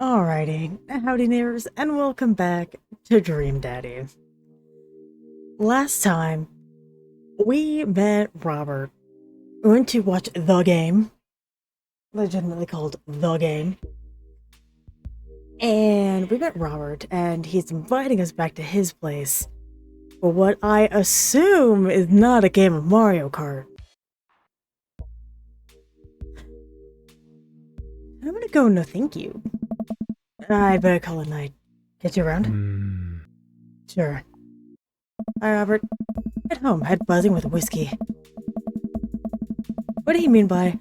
Alrighty, howdy neighbors, and welcome back to Dream Daddy. Last time, we met Robert. We went to watch The Game, legitimately called The Game, and we met Robert, and he's inviting us back to his place for what I assume is not a game of Mario Kart. I'm gonna go no thank you. I better call it night. Get you around? Sure. Hi, Robert. At home, head buzzing with whiskey. What do you mean by,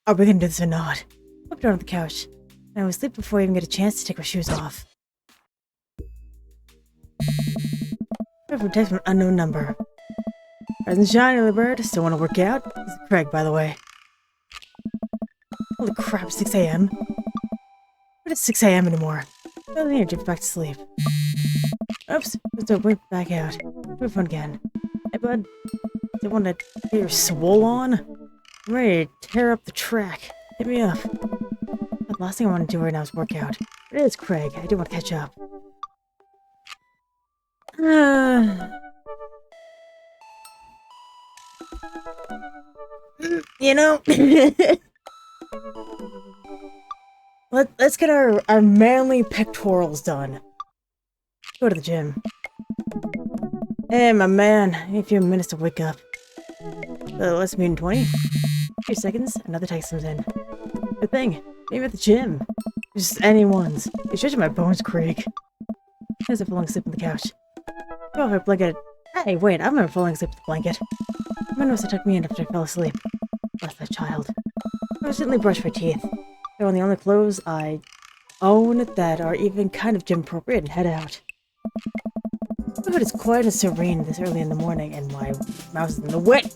are we gonna do this or not? Look down on the couch. I will sleep before I even get a chance to take my shoes off. From text from an unknown number. Rise and shine, early bird. Still want to work out? This is Craig, by the way. Holy crap, 6 a.m. What is 6 a.m. anymore? I need to drift back to sleep. Oops, let's wait back out. Do fun again. Hey, bud. Do you want to get your swole on? I'm ready to tear up the track. Hit me up. The last thing I want to do right now is work out. But it is Craig. I do want to catch up. You know, let's get our manly pectorals done. Go to the gym. Hey, my man, a few minutes to wake up. Let's meet in 20. A few seconds, another text comes in. Good thing, maybe at the gym. Just anyone's. You're stretching my bones, Craig. There's a falling asleep on the couch. Go off my blanket. Hey, wait, I'm not falling asleep with the blanket. My nose tucked me in after I fell asleep. Bless that child. I recently brushed my teeth. They're on the only clothes I own that are even kind of gym appropriate and head out. But it's quiet and serene this early in the morning, and my mouse is in the wet.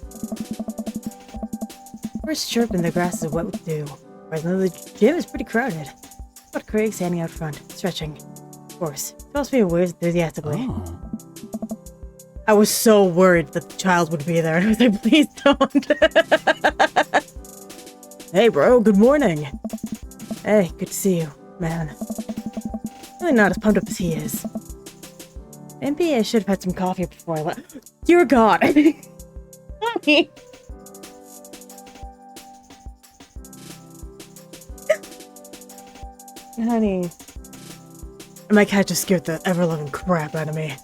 First chirp and the grass is wet with dew. Whereas the gym is pretty crowded. But Craig standing out front, stretching. Of course, tells me waves enthusiastically. Oh. I was so worried that the child would be there, and I was like, please don't. Hey bro, good morning. Hey, good to see you, man. Really not as pumped up as he is. Maybe I should have had some coffee before I left. Dear God. Honey. Honey. My cat just scared the ever-loving crap out of me.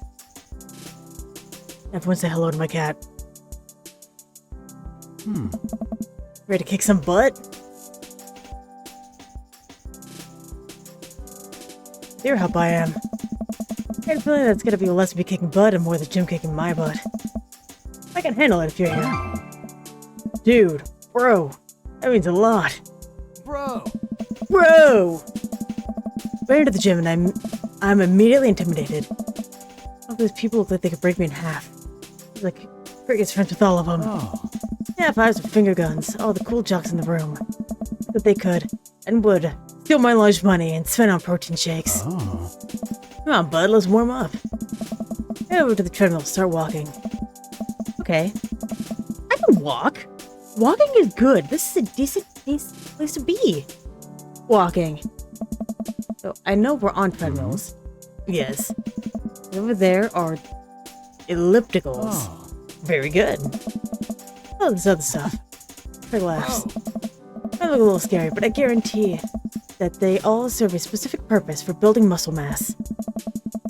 Everyone say hello to my cat. Ready to kick some butt? Dear help I am. I have a feeling that it's gonna be less me kicking butt and more the gym kicking my butt. I can handle it if you're here. Dude, bro, that means a lot. Bro! I enter the gym and I'm immediately intimidated. All those people look like they could break me in half. Like, Craig is friends with all of them. Oh. Yeah, if I was with finger guns, all the cool jocks in the room. That they could, and would, steal my lunch money and spend on protein shakes. Oh. Come on, bud, let's warm up. Head over to the treadmill, start walking. Okay. I can walk. Walking is good. This is a decent place to be. Walking. So, I know we're on treadmills. Yes. Over there are ellipticals. Oh. Very good. Oh, this other stuff. Craig laughs. Might look a little scary, but I guarantee that they all serve a specific purpose for building muscle mass.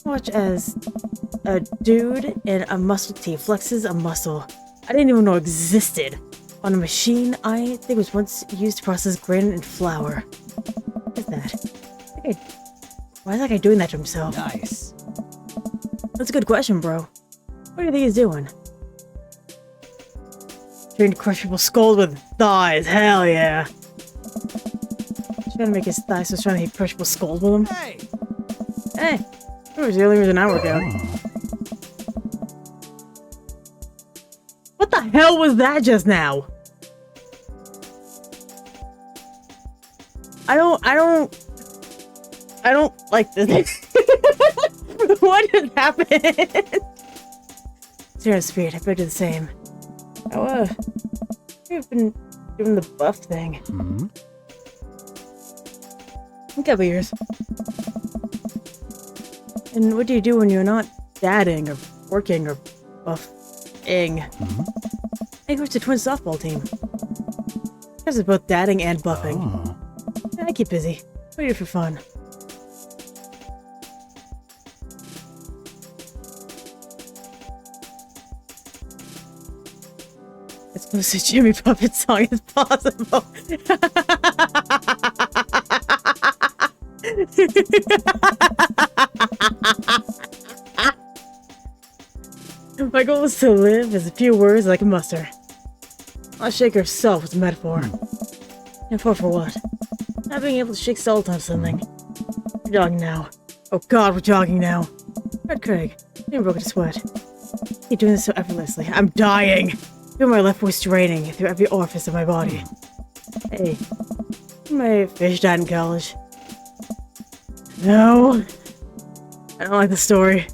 Watch as a dude in a muscle tee flexes a muscle I didn't even know existed on a machine I think was once used to process grain and flour. What is that? Okay. Why is that guy doing that to himself? Nice. That's a good question, bro. What do you think he's doing? Trying to crush people's skulls with thighs, hell yeah. Trying to make his thighs so trying to crush people's skulls with them. Hey! That was the only reason I work out. What the hell was that just now? I don't like this. What just happened? Zero spirit, I better do the same. Oh, we've been doing the buff thing. A couple years. And what do you do when you're not dadding or working or buffing? I coach the twin softball team. This is both dadding and buffing. Yeah, I keep busy. What do you do for fun? As close to Jimmy Puppet song as possible. My goal is to live as a few words like a muster. I'll shake herself was a metaphor. And for what? Not being able to shake salt on something. We're jogging now. Oh god, we're jogging now. Red Craig, you broke a sweat. You're doing this so effortlessly. I'm dying! Feel my left voice draining through every orifice of my body. Hey, my fish died in college. No, I don't like the story.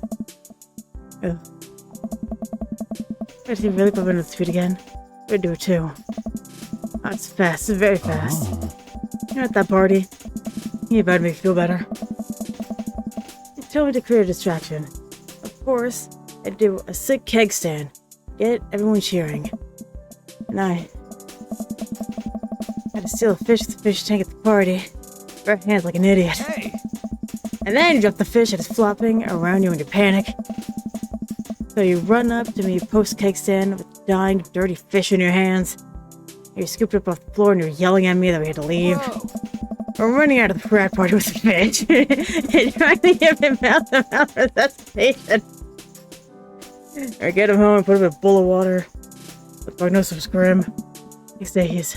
Ugh. Does he really put me on his feet again? I'm gonna do it too. Oh, it's fast, it's very fast. You're at that party. You better make me feel better. You told me to create a distraction. Of course, I'd do a sick keg stand. Get everyone cheering. And I had to steal a fish with the fish tank at the party. Bare hands like an idiot. Hey! And then you drop the fish and it's flopping around you in your panic. So you run up to me post-keg stand with dying, dirty fish in your hands. You're scooped up off the floor and you're yelling at me that we had to leave. Whoa. I'm running out of the frat party with the fish. And trying to give him mouth-to-mouth resuscitation. Or get him home and put him in a bowl of water. The prognosis was grim. Next day he's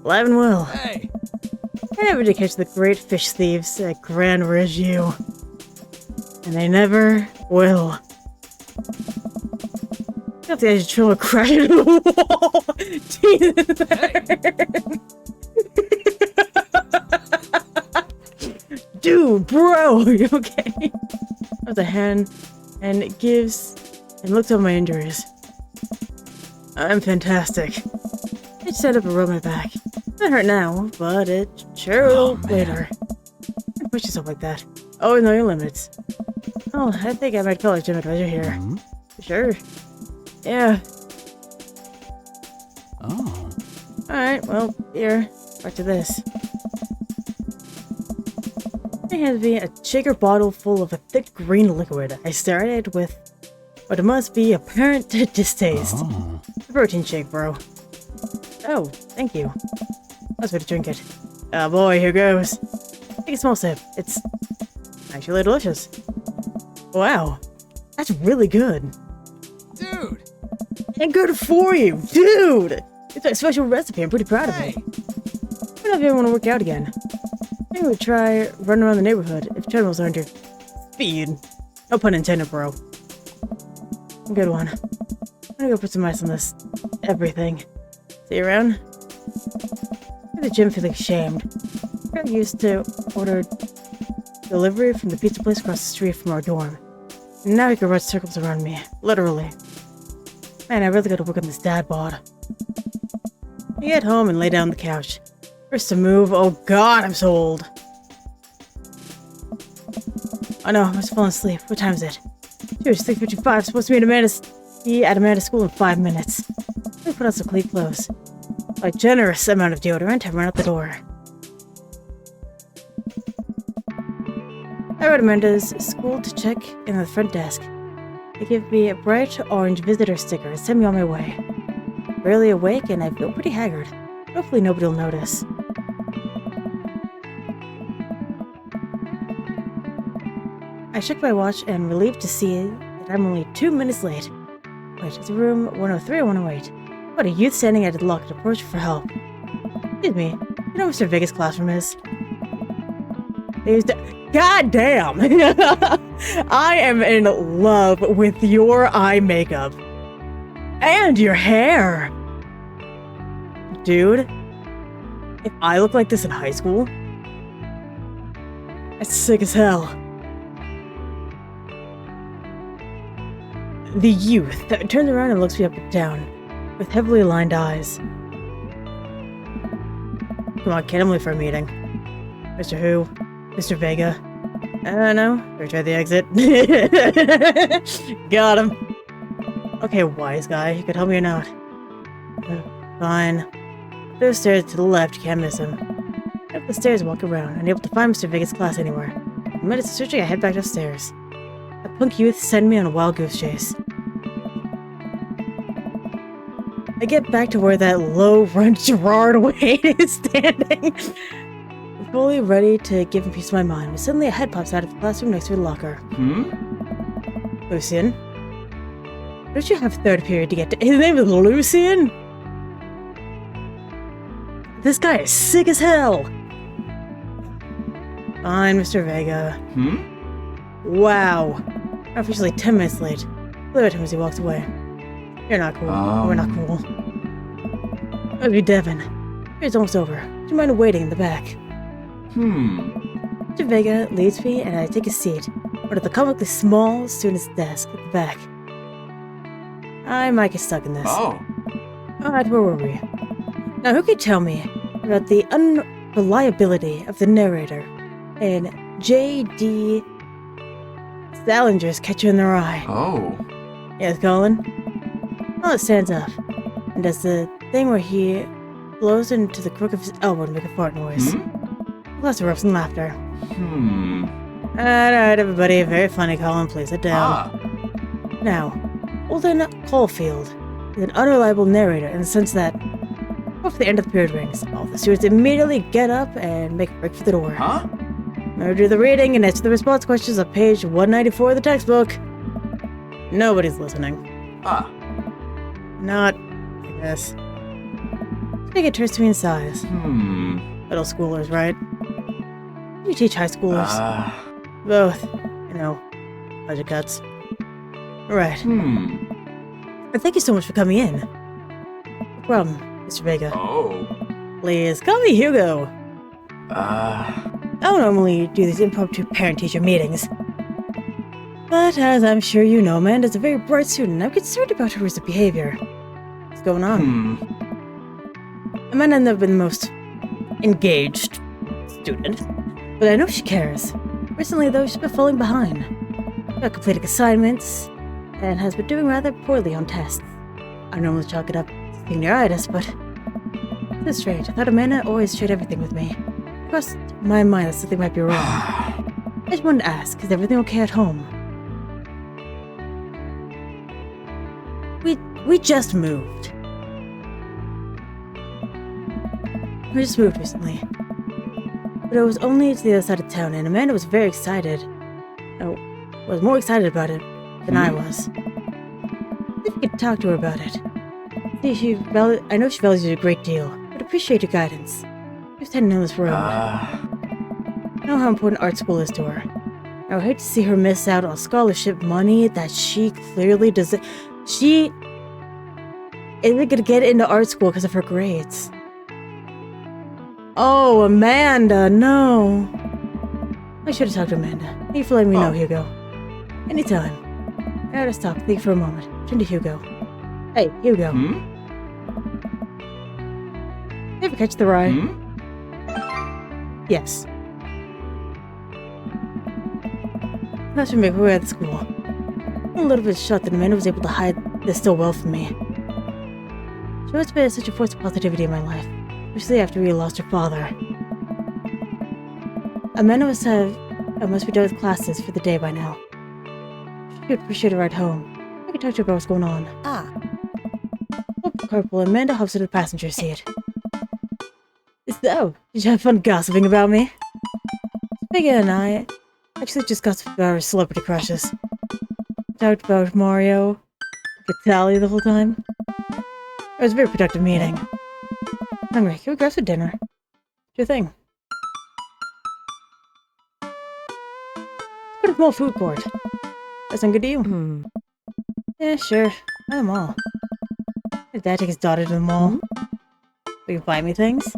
alive and well. Hey! I never did catch the great fish thieves at Grand Regiu. And they never will. I have the edge of trauma crash into the wall. Jesus. Dude, bro, are you okay? With a hand and it gives and looks over my injuries. I'm fantastic. It set up a rub on my back. Not hurt now, but it sure will later. Don't push yourself like that. Oh, know your limits. Oh, I think I might call a gym advisor here. Sure. Yeah. Oh. Alright, well, here. Back to this. He hands me a shaker bottle full of a thick green liquid. I stare at it with what must be apparent distaste. A protein shake, bro. Oh, thank you. Let's way to drink it. Oh boy, here goes. Take a small sip. It's actually delicious. Wow, that's really good. Dude! And good for you, dude! It's a special recipe, I'm pretty proud of it. I don't know if you ever want to work out again. Maybe we try running around the neighborhood if treadmills aren't your speed. No pun intended, bro. Good one. I'm gonna go put some ice on this everything. See you around? I'm at the gym feeling ashamed. I used to order delivery from the pizza place across the street from our dorm. And now he can run circles around me. Literally. Man, I really gotta work on this dad bod. I get home and lay down on the couch. First to move. Oh god, I'm so old. Oh no, I must have fallen asleep. What time is it? Dude, it's 3:55. Supposed to be at Amanda's school in 5 minutes. Let me put on some clean clothes. A generous amount of deodorant and run out the door. I wrote Amanda's school to check in at the front desk. They give me a bright orange visitor sticker and send me on my way. Barely awake and I feel pretty haggard. Hopefully nobody will notice. I check my watch and relieved to see that I'm only 2 minutes late. Wait, is it room 103 or 108? What, a youth standing at the locked approach for help. Excuse me, you know Mr. Vegas' classroom is? God damn! I am in love with your eye makeup. And your hair! Dude, if I look like this in high school, that's sick as hell. The youth that turns around and looks me up and down, with heavily lined eyes. Come on, kid, I'm late for a meeting. Mr. Who? Mr. Vega? I don't know. Retry the exit. Got him. Okay, wise guy. You could help me or not. Fine. Up those stairs to the left, you can't miss him. Up the stairs, walk around, unable to find Mr. Vegas' class anywhere. In minutes of searching, I head back upstairs. A punk youth sent me on a wild goose chase. I get back to where that low-run GamesRHard Wade is standing. Fully ready to give him peace of my mind, but suddenly a head pops out of the classroom next to the locker. Lucian? Don't you have third period to get to? His name is Lucian? This guy is sick as hell! Fine, Mr. Vega. Wow. I'm officially 10 minutes late. Look at him as he walks away. You're not cool. We're not cool. Oh, you Devin. It's almost over. Do you mind waiting in the back? Mr. Vega leads me, and I take a seat, but at the comically small student's desk at the back. I might get stuck in this. Alright, where were we? Now, who can tell me about the unreliability of the narrator in J.D. Salinger's Catcher in the Rye? Yes, Colin? Well, it stands up, and does the thing where he blows into the crook of his elbow to make a fart noise. Lots of erupts and laughter. Alright, everybody. Very funny, Colin. Please sit down. Now, Holden Caulfield is an unreliable narrator in the sense that, before the end of the period rings, all the students immediately get up and make a break for the door. Now do the reading and answer the response questions on page 194 of the textbook. Nobody's listening. Not, I guess. I think it turns to me in size. Middle schoolers, right? You teach high schoolers. Both. You know, budget cuts. Right. And thank you so much for coming in. No problem, Mr. Vega. Please, call me Hugo. I don't normally do these impromptu parent-teacher meetings. But as I'm sure you know, Amanda's a very bright student, and I'm concerned about her recent behavior. What's going on? Amanda's never been the most engaged student, but I know she cares. Recently, though, she's been falling behind. Not completing assignments, and has been doing rather poorly on tests. I normally chalk it up to senioritis, but it's strange. I thought Amanda always shared everything with me. It crossed my mind that something might be wrong. I just wanted to ask, is everything okay at home? We just moved. We just moved recently. But it was only to the other side of town, and Amanda was very excited. Oh, was more excited about it than I was. If you could talk to her about it. See, I know she values you a great deal. I'd appreciate your guidance. Just heading in this room. I know how important art school is to her. I would hate to see her miss out on scholarship money that she clearly doesn't. She isn't gonna get into art school because of her grades. Oh, Amanda, no. I should have talked to Amanda. Thank you for letting me know, Hugo. Anytime. I gotta stop. Think for a moment. Turn to Hugo. Hey, Hugo. You ever catch the rye? Yes. That's from me. We were at the school. I'm a little bit shocked that Amanda was able to hide this so well from me. She always been such a force of positivity in my life, especially after we lost her father. Amanda must be done with classes for the day by now. She would appreciate a ride home. I can talk to her about what's going on. Oh, carpool, Amanda hops into the passenger seat. So, did you have fun gossiping about me? Vega and I actually just gossiped about our celebrity crushes. Talked about Mario, Vitaly the whole time. It was a very productive meeting. Hungry, can we grab some dinner? Do your thing. Let's go to the mall food court. That sound good to you? Yeah, sure. Buy them all. Did Dad take his daughter to the mall? Will you buy me things?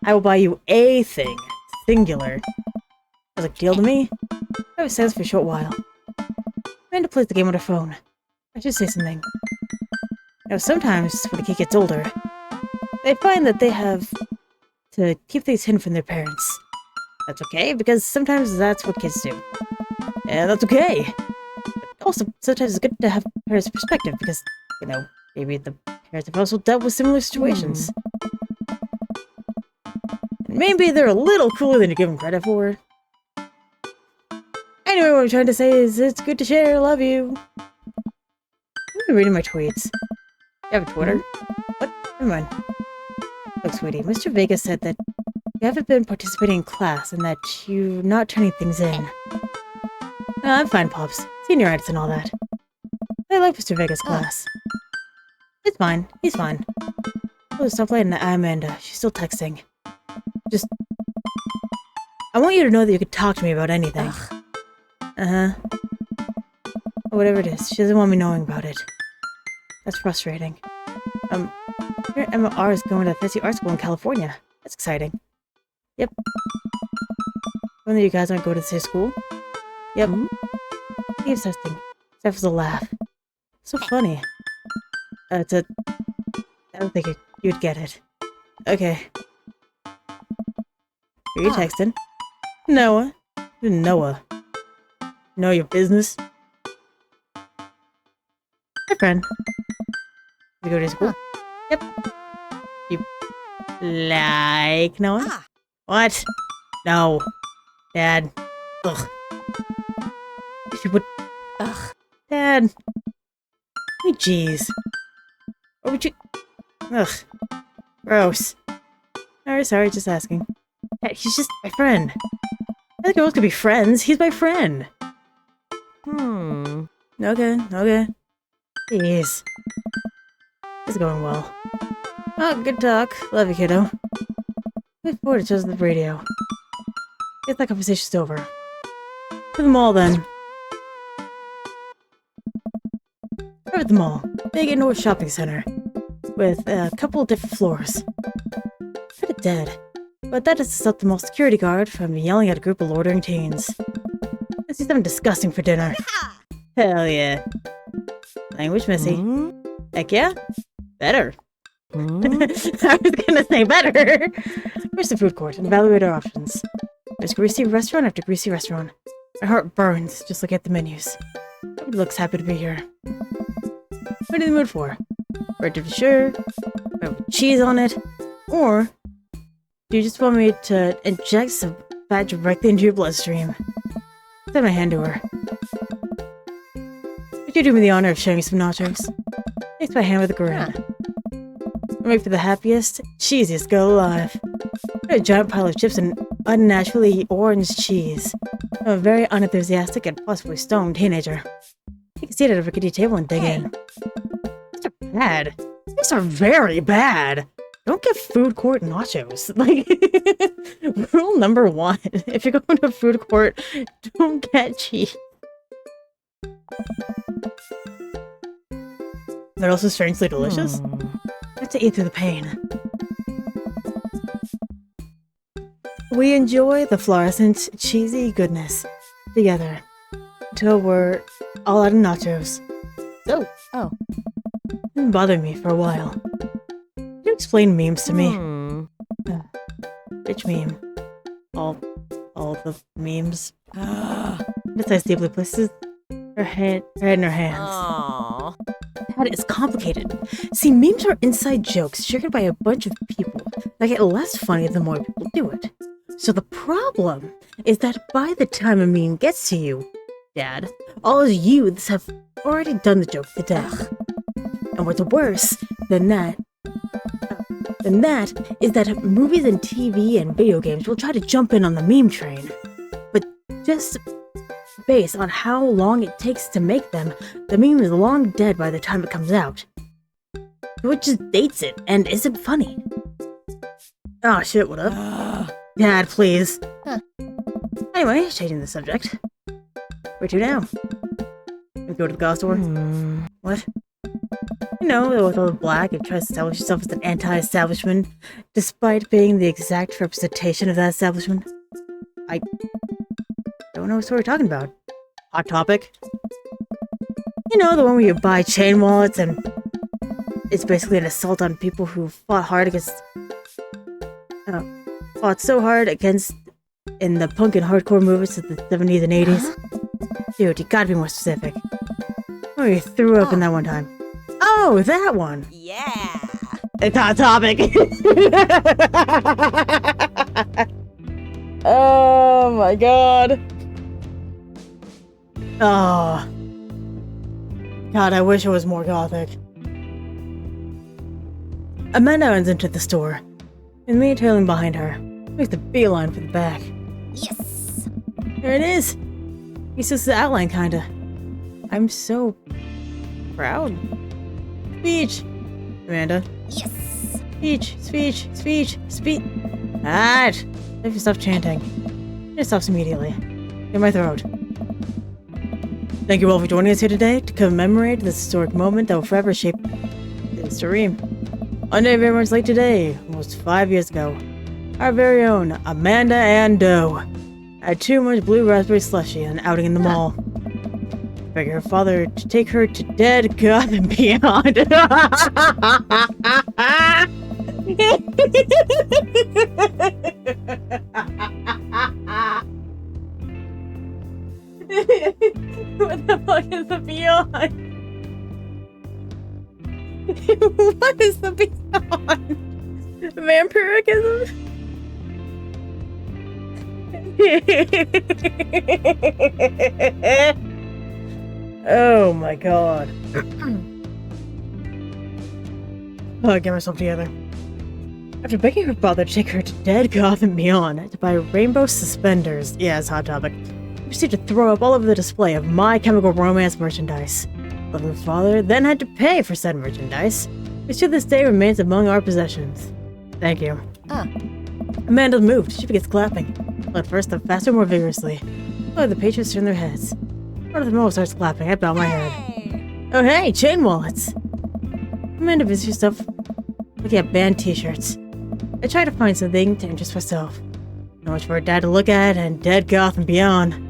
I will buy you a thing. Singular. Sounds like a deal to me. I was silent for a short while. Amanda plays the game on her phone. I should say something. Now, sometimes, when a kid gets older, they find that they have to keep things hidden from their parents. That's okay, because sometimes that's what kids do. And that's okay. But also, sometimes it's good to have parents' perspective, because, you know, maybe the parents have also dealt with similar situations. And maybe they're a little cooler than you give them credit for. Anyway, what I'm trying to say is it's good to share. Love you. I'm been reading my tweets. You have a Twitter? What? Never mind. Look, sweetie, Mr. Vegas said that you haven't been participating in class and that you're not turning things in. I'm fine, Pops. Senioritis and all that. I like Mr. Vegas' class. It's fine. He's fine. Oh, stop playing Amanda. She's still texting. Just... I want you to know that you can talk to me about anything. Uh-huh. Whatever it is, she doesn't want me knowing about it. That's frustrating. Here Emma R is going to a fancy art school in California. That's exciting. Yep. When you guys aren't going to the same school? Yep. Keeps testing. Steph was a laugh. So funny. I don't think you'd get it. Okay. Who are you texting? Noah. Noah. Know your business? Hi, friend. You go to school? Yep. You like Noah? What? No. Dad. Ugh. If you would... Ugh. Dad. Hey, jeez. What would you... Ugh. Gross. Sorry, just asking. Dad, he's just my friend. I think girls could be friends. He's my friend. Okay. Jeez. It's going well. Oh, good talk. Love you, kiddo. Look forward to the radio. Get that conversation's over. To the mall, then. We're at the mall. Big indoor shopping center. With a couple of different floors. Kinda dead. But that is to stop the mall security guard from yelling at a group of loitering teens. Let's see something disgusting for dinner. Hell yeah. Language messy. Heck yeah? Better. I was gonna say better. Where's the food court and evaluate our options? There's greasy restaurant after greasy restaurant. My heart burns just looking at the menus. Nobody looks happy to be here. What are you in the mood for? Bread to sure, with cheese on it, or do you just want me to inject some fat directly into your bloodstream? Send my hand to her. Would you do me the honor of sharing some nachos? Takes my hand with a grin. Make for the happiest, cheesiest girl alive. A giant pile of chips and unnaturally orange cheese. I'm a very unenthusiastic and possibly stoned teenager. You can sit at a rickety table and dig in. These are bad. These are very bad. Don't get food court nachos. Like, rule number 1. If you're going to a food court, don't get cheese. They're also strangely delicious. I have to eat through the pain. We enjoy the fluorescent, cheesy goodness together until we're all out of nachos. Oh. Didn't bother me for a while. You explain memes to me. Which meme? All the memes. Besides deeply places her head in her hands. Aww. That is complicated. See, memes are inside jokes shared by a bunch of people that get less funny the more people do it. So the problem is that by the time a meme gets to you, Dad, all youths have already done the joke to death. And what's worse than that is that movies and TV and video games will try to jump in on the meme train. But just based on how long it takes to make them, the meme is long dead by the time it comes out. So it just dates it and isn't funny. Oh shit, what up? Dad, please. Anyway, changing the subject. Where to now? We go to the Goth store? What? You know, with all the black, it tries to establish itself as an anti-establishment, despite being the exact representation of that establishment. I don't know what we're talking about. Hot Topic? You know, the one where you buy chain wallets and it's basically an assault on people who fought so hard against in the punk and hardcore movements of the 70s and 80s? Dude, you gotta be more specific. Oh, you threw up in that one time. Oh, that one! Yeah. It's Hot Topic! Oh my god. Oh. God, I wish it was more gothic. Amanda runs into the store, with me trailing behind her. Makes the beeline for the back. Yes. There it is. It's just the outline, kinda. I'm so proud. Speech. Amanda. Yes. Speech. Speech. Speech. Speech. Alright. If you stop chanting. It stops immediately. In my throat. Thank you all for joining us here today to commemorate this historic moment that will forever shape history. On day very much like today, almost 5 years ago, our very own Amanda Ann Doe had too much blue raspberry slushy and outing in the mall. Begging her father to take her to dead, Goth, and beyond. What the fuck is the beyond? What is the beyond? Vampiricism? Oh my god. I'll get myself together. After begging her father to take her to dead, Goth, and beyond to buy rainbow suspenders, yeah, it's Hot Topic, he proceeded to throw up all over the display of My Chemical Romance merchandise. Loving father then had to pay for said merchandise, which to this day remains among our possessions. Thank you. Amanda moved. She begins clapping. At first, then faster, more vigorously. Oh, the patrons turn their heads. One of them all starts clapping. I bow my head. Oh, hey, chain wallets. Amanda busies herself looking at band t-shirts. I try to find something to interest myself. Not much for her dad to look at, and dead, Goth, and beyond.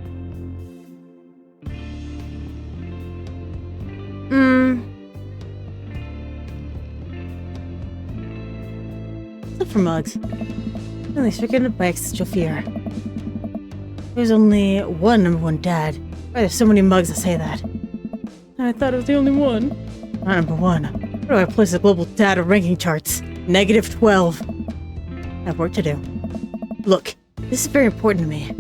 Look for mugs. Only stricken by existential fear. There's only one number one dad. Why there's so many mugs that say that? I thought it was the only one. Not number one. Where do I place the global data ranking charts? -12. I have work to do. Look, this is very important to me.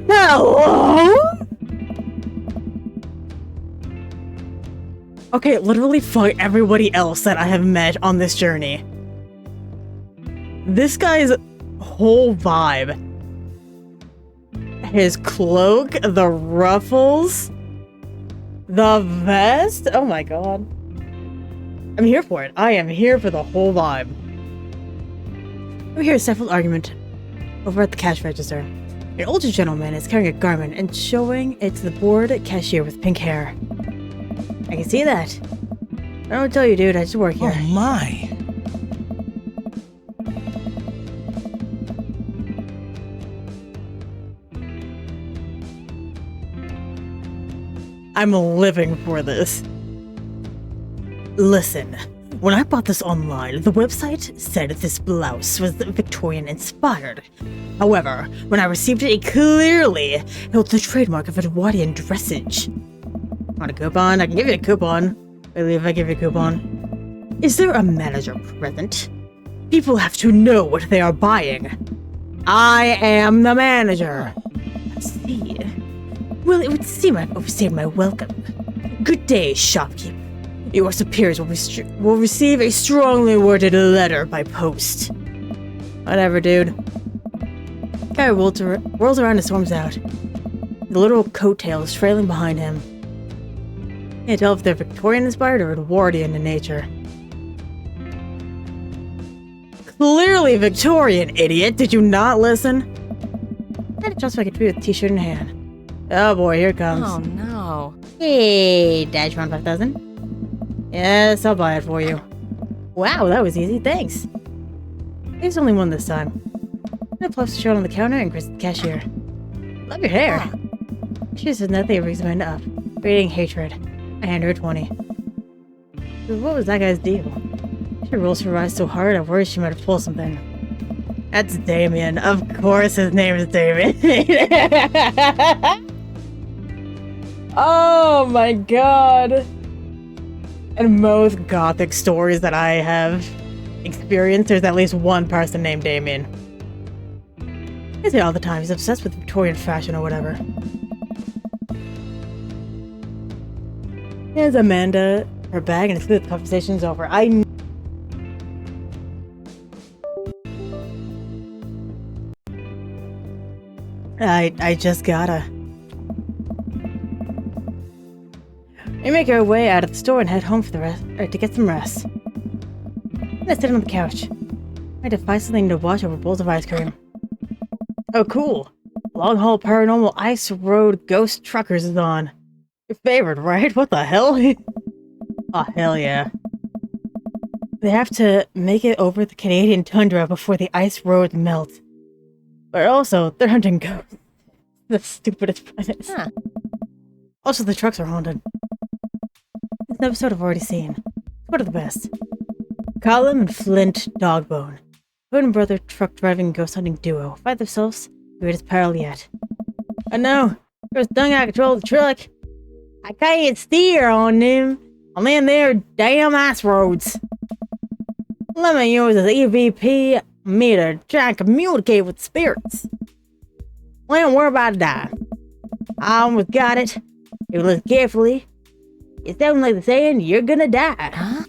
Hello? Okay, literally fuck everybody else that I have met on this journey. This guy's whole vibe. His cloak, the ruffles, the vest. Oh my god. I'm here for it. I am here for the whole vibe. We hear a stifled argument over at the cash register. An older gentleman is carrying a garment and showing it to the bored cashier with pink hair. I can see that. I don't tell you, dude. I just work here. Oh my. I'm living for this. Listen, when I bought this online, the website said this blouse was Victorian inspired. However, when I received it, it clearly held the trademark of Edwardian dressage. Want a coupon? I can give you a coupon. Really, if I give you a coupon. Is there a manager present? People have to know what they are buying. I am the manager. Let's see. Well, it would seem I've overstayed my welcome. Good day, shopkeep. Your superiors will receive a strongly worded letter by post. Whatever, dude. Guy whirls around and storms out. The literal coattails trailing behind him. Can't tell if they're Victorian inspired or Edwardian in nature. Clearly Victorian, idiot! Did you not listen? I had to trust if I could read with a t-shirt in hand. Oh boy, here it comes. Oh no. Hey, Dash 5000. Yes, I'll buy it for you. Wow, that was easy, thanks. There's only one this time. I plops the shirt on the counter and grins at the cashier. Love your hair. She says nothing and brings Amanda up, radiating hatred. I hand her 20. What was that guy's deal? She rolls her eyes so hard I worry she might have pulled something. That's Damien. Of course his name is Damien. Oh my god. In most gothic stories that I have experienced, there's at least one person named Damien. I say all the time, he's obsessed with Victorian fashion or whatever. Here's Amanda, her bag, and it's good the conversation's over. I just gotta. We make our way out of the store and head home for the rest, or to get some rest. I sit on the couch. I had to find something to watch over bowls of ice cream. Oh, cool. Long haul paranormal ice road ghost truckers is on. Your favorite, right? What the hell? Oh, hell yeah. They have to make it over the Canadian tundra before the ice road melts. But also, they're hunting ghosts. The stupidest premise. Huh. Also, the trucks are haunted. It's an episode I've already seen. What are the best? Colin and Flint Dogbone. Twin brother truck driving ghost hunting duo. Find themselves the greatest peril yet. Oh no! There's dung out of control of the truck! I can't steer on them! I'm in their damn ice roads! Let me use this EVP meter to try and communicate with spirits. Well, we're about to die. I almost got it. If you listen carefully, it sounds like they're saying you're gonna die. Huh?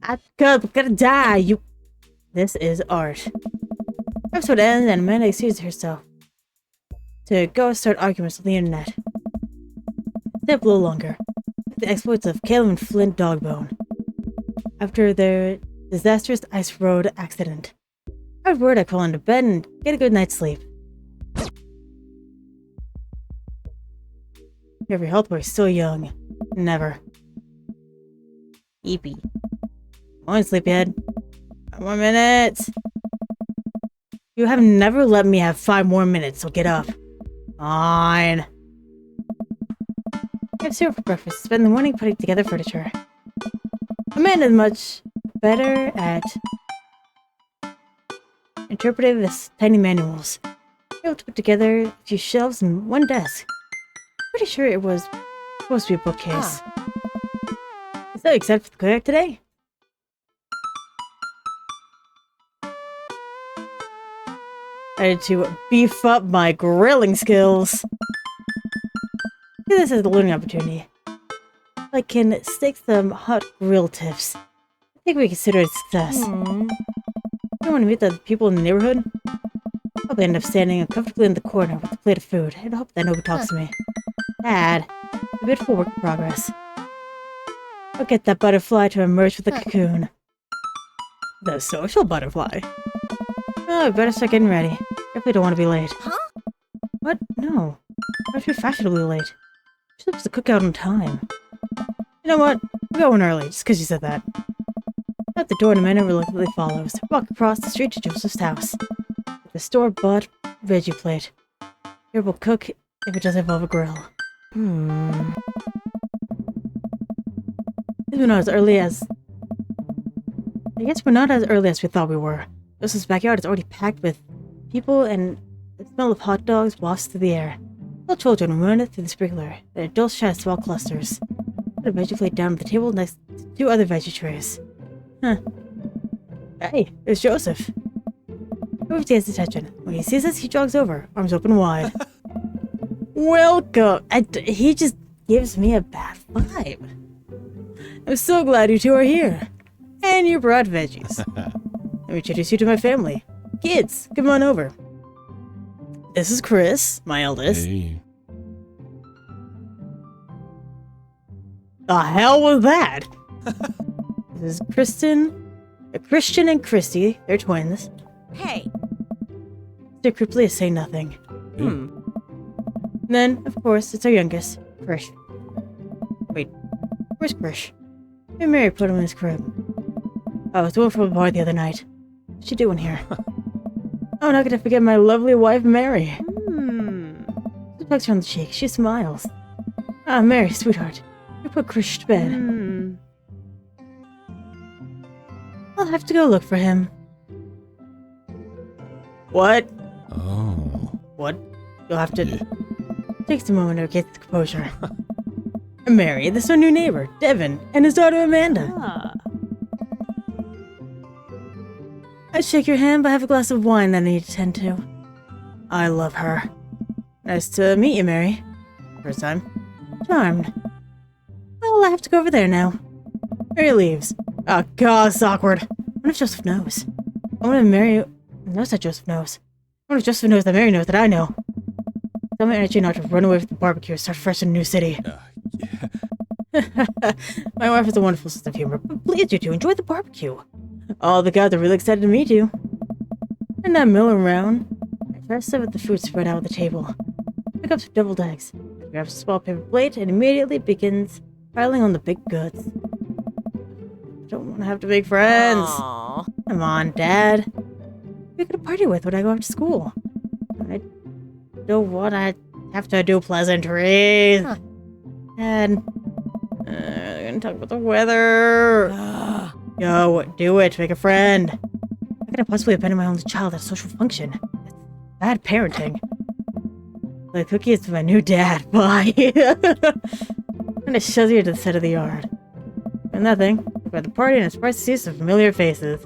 I'm gonna die, you... This is art. Episode ends and Amanda excuses herself to go start arguments on the internet. Step a little longer. The exploits of Caleb and Flint Dogbone. After their disastrous ice road accident. Afterward, I crawl into bed and get a good night's sleep. Every health boy is so young. Never. Eepy. Come on, sleepyhead. 5 more minutes. You have never let me have 5 more minutes, so get up. Fine. I have cereal for breakfast. Spend the morning putting together furniture. Amanda's much better at interpreting the tiny manuals. I was able to put together a few shelves and one desk. Pretty sure it was supposed to be a bookcase. So excited for the cookout today? I had to beef up my grilling skills. See this as a learning opportunity. If I can stake some hot grill tips, I think we consider it a success. I want to meet the people in the neighborhood. I'll probably end up standing uncomfortably in the corner with a plate of food and hope that nobody talks to me. Dad, a beautiful work in progress. I'll get that butterfly to emerge with the cocoon. The social butterfly. Oh, I better start getting ready. Definitely don't want to be late. Huh? What? No. I have to be fashionably late. We're supposed to cook out on time. You know what? We're going early, just because you said that. At the door, Amanda reluctantly follows. Walk across the street to Joseph's house. The store-bought veggie plate. Here we'll cook if it does involve a grill. We're not as early as... I guess we're not as early as we thought we were. Joseph's backyard is already packed with people, and the smell of hot dogs wafts through the air. Little children run through the sprinkler. The adults shine small clusters. Put a veggie plate down on the table next to 2 other veggie trays. Huh. Hey, there's Joseph. Move to his attention. When he sees us, he jogs over, arms open wide. Welcome! He just gives me a bad vibe. I'm so glad you 2 are here. And you brought veggies. Let me introduce you to my family. Kids, come on over. This is Chris, my eldest. Hey. The hell was that? This is Christian and Christy. They're twins. Hey. Mr. Cripley is saying nothing. Then, of course, it's our youngest, Krish. Wait, where's Krish? Maybe Mary put him in his crib. Oh, it's the one from the bar the other night. What's she doing here? Oh, not gonna forget my lovely wife, Mary. She plucks her on the cheek. She smiles. Ah, Mary, sweetheart. You put Krish to bed. I'll have to go look for him. What? Oh. What? You'll have to... Takes a moment to get the composure. Mary, this is our new neighbor, Devin, and his daughter Amanda. Ah. I'd shake your hand, but I have a glass of wine that I need to tend to. I love her. Nice to meet you, Mary. First time. Charmed. Well, I have to go over there now. Mary leaves. Oh god, it's awkward. I wonder if Joseph knows. I wonder if Mary knows that Joseph knows. I wonder if Joseph knows that Mary knows that I know. Tell my energy not to run away from the barbecue and start fresh in a new city. Yeah. My wife has a wonderful sense of humor, but please, you two, enjoy the barbecue. All the guys are really excited to meet you. And I'm milling around. I try to sit with the food spread out on the table. Pick up some deviled eggs. I grab a small paper plate and immediately begins piling on the big goods. I don't want to have to make friends. Aw. Come on, Dad. Who could I party with when I go after school? I don't want to have to do pleasantries. Huh. Dad, I'm gonna talk about the weather. Yo, do it. Make a friend. How could I possibly abandon my only child at a social function? That's bad parenting. The cookie is to my new dad. Bye. I'm gonna shove you to the side of the yard. And nothing. By the party and I'm surprised to see some familiar faces.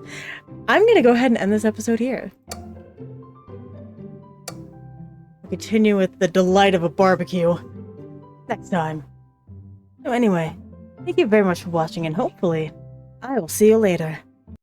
I'm gonna go ahead and end this episode here. We'll continue with the delight of a barbecue next time. So anyway, thank you very much for watching and hopefully I will see you later.